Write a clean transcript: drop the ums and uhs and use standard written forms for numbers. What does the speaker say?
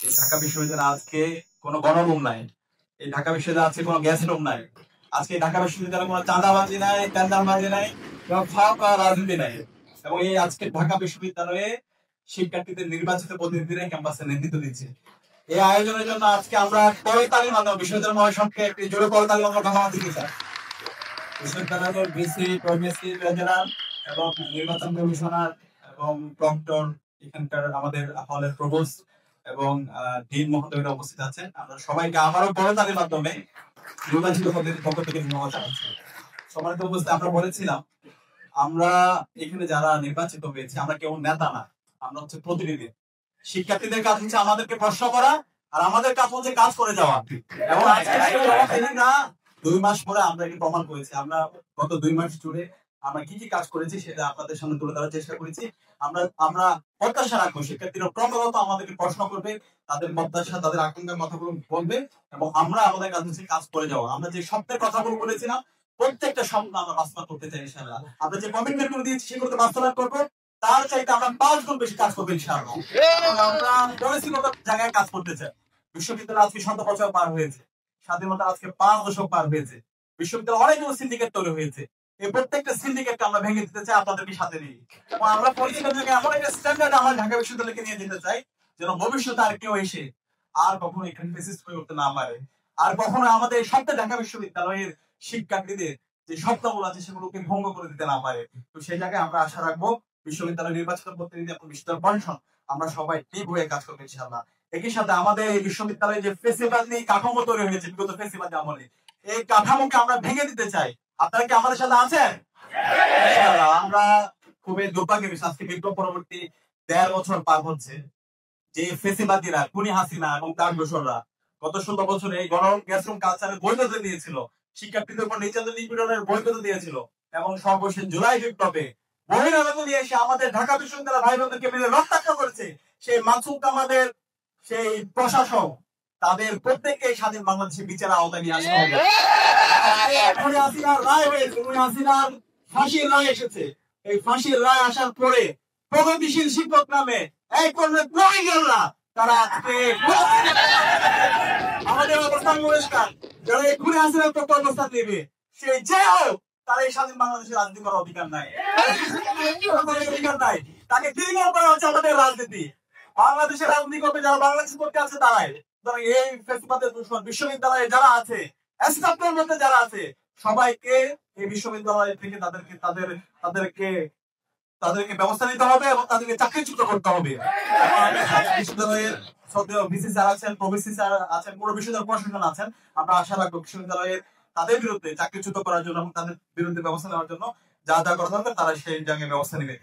ঢাকা বিশ্ববিদ্যালয়ে আজকে কোনো গণরুম নাই, এই ঢাকা বিশ্ববিদ্যালয়ে আজকে কোনো গ্যাস রুম নাই, আজকে ঢাকা বিশ্ববিদ্যালয়ে কোনো চাঁদাবাজি নাই, টেন্ডারবাজি নাই, এবং ফাঁকা রাজনীতি নাই। এবং এই আজকে ঢাকা বিশ্ববিদ্যালয়ে শিক্ষার্থীদের নির্বাচিত প্রতিনিধিরা ক্যাম্পাসে নেতৃত্ব দিচ্ছে। এই আয়োজনের জন্য আজকে আমরা করতালির মাধ্যমে বিশ্ববিদ্যালয় মহাসংখ্যে একটি জোরে করতালি আমরা ধন্যবাদ দিতে চাই। বিশ্ববিদ্যালয়ের ভিসি, প্রভিসি, ট্রেজারার এবং নির্বাচন কমিশনার এবং প্রক্টর, এখানকার আমাদের হলের প্রভোস্ট এবং ডিন মহোদয়রা উপস্থিত আছেন। আমরা সবাইকে আবারও করতালির মাধ্যমে নির্বাচিত পদের পক্ষ থেকে ধন্যবাদ জানাচ্ছি। সবার উপস্থিত আমরা বলেছিলাম, আমরা এখানে যারা নির্বাচিত হয়েছে আমরা কেউ নেতা না, আমরা হচ্ছে প্রতিনিধি। শিক্ষার্থীদের কাজ হচ্ছে আমাদেরকে প্রশ্ন করা, আর আমাদের কাজ হচ্ছে কাজ করে যাওয়া। এবং আজকে 2 মাস পরে আমরা এটি প্রমাণ করেছি। আমরা গত 2 মাস জুড়ে আমরা কি কি কাজ করেছি সেটা আপনাদের সামনে তুলে ধরার চেষ্টা করেছি। আমরা প্রত্যাশা রাখবো শিক্ষার্থীরা ক্রমাগত আমাদেরকে প্রশ্ন করবে, তাদের প্রত্যাশা, তাদের আকাঙ্ক্ষার কথাগুলো বলবে, এবং আমরা আমাদের কাজ হচ্ছে কাজ করে যাওয়া। আমরা যে স্বপ্নের কথাগুলো বলেছিলাম প্রত্যেকটা স্বপ্ন আমরা বাস্তবায়ন করতে চাই ইনশাআল্লাহ। আমরা যে কমিটমেন্ট গুলো দিয়েছি সেগুলো বাস্তবায়ন করবো, তার চাইতে আমরা 5 গুণ বেশি কাজ করবো ইনশাআল্লাহ। আমরা পলিসিগত জায়গায় কাজ করতে চাই। বিশ্ববিদ্যালয় আজকে 7 বছর পার হয়েছে, স্বাধীনতা আজকে 5 দশক পার হয়েছে। বিশ্ববিদ্যালয় অনেকগুলো সিন্ডিকেট তৈরি হয়েছে। এই প্রত্যেকটা সিন্ডিকেটকে আমরা ভেঙে দিতে চাই আপনাদেরকে সাথে নিয়ে। এবং আমরা পলিসিগত জায়গায় এমন একটা স্ট্যান্ডার্ড আমরা ঢাকা বিশ্ববিদ্যালয়কে নিয়ে যেতে চাই যেন ভবিষ্যতে আর কেউ এসে আর কখনো এখানে ফেসিস্ট হয়ে উঠতে না পারে, আর কখনো আমাদের সপ্তাহে ঢাকা বিশ্ববিদ্যালয়ের শিক্ষার্থীদের যে স্বপ্নগুলো আছে সেগুলোকে ভঙ্গ করে দিতে না পারে। তো সেই জায়গায় আমরা আশা রাখবো বিশ্ববিদ্যালয় নির্বাচিত প্রতিনিধি এবং বিশ্ববিদ্যালয় প্রশাসন আমরা সবাই টিম হয়ে কাজ করবো ইনশাআল্লাহ। একই সাথে আমাদের এই বিশ্ববিদ্যালয়ে যে ফেসিবাদী কাঠামো তৈরি হয়েছে বিগত ফেসিবাদী আমলে, এই কাঠামোকে আমরা ভেঙে দিতে চাই। আপনারা কি আমাদের সাথে আছেন? আমরা খুবই দুর্ভাগ্যের বিষয়, আজকে বিপ্লব পরবর্তী 1.5 বছর পার হচ্ছে, যে ফেসিবাদীরা খুনি হাসিনা এবং তার দোসররা গত 16 বছরে এই গণ গ্যাসরুম কালচারের বৈধতা দিয়েছিল, শিক্ষার্থীদের উপর নির্যাতন নিপীড়নের বৈধতা দিয়েছিল, এবং সর্বশেষ জুলাই বিপ্লবে বহিরাগত নিয়ে এসে আমাদের ঢাকা বিশ্ববিদ্যালয় ভাই বোনদেরকে মেরে রক্তাক্ত করেছে সেই মাসুদ, আমাদের সেই প্রশাসন, তাদের প্রত্যেককে স্বাধীন বাংলাদেশের বিচারের আওতায় নিয়ে আসতে হবে। খুনি হাসিনার রায় হয়েছে, খুনি হাসিনার ফাঁসির রায় এসেছে। এই ফাঁসির রায় আসার পরে প্রগতিশীল শিক্ষক নামে এই কর্মে প্রয়োজনরা তারা আজকে আমাদের অবস্থান পরিষ্কার, যারা এই খুনি হাসিনার পক্ষে অবস্থান নেবে সেই যে হোক, তারা এই স্বাধীন বাংলাদেশের রাজনীতি করার অধিকার নাই, অধিকার নাই। তাকে তৃণমূল করা হচ্ছে আমাদের রাজনীতি। বাংলাদেশের রাজনীতি করবে যারা বাংলাদেশের পক্ষে আছে তারাই। সুতরাং এই ফেসিবাদের দুশ্মন বিশ্ববিদ্যালয়ে যারা আছে, স্টাফদের মধ্যে যারা আছে, সবাইকে এই বিশ্ববিদ্যালয় থেকে তাদেরকে তাদেরকে ব্যবস্থা নিতে হবে এবং তাদেরকে চাকরিচ্যুত করতে হবে। বিশ্ববিদ্যালয়ের ভিসি স্যার আছেন, প্রভিসি স্যার আছেন, পুরো বিশ্ববিদ্যালয় প্রশাসন আছেন। আমরা আশা রাখবো বিশ্ববিদ্যালয়ের তাদের বিরুদ্ধে চাকরিচ্যুত করার জন্য এবং তাদের বিরুদ্ধে ব্যবস্থা নেওয়ার জন্য যা যা করা দরকার তারা সেই জায়গায় ব্যবস্থা নেবে।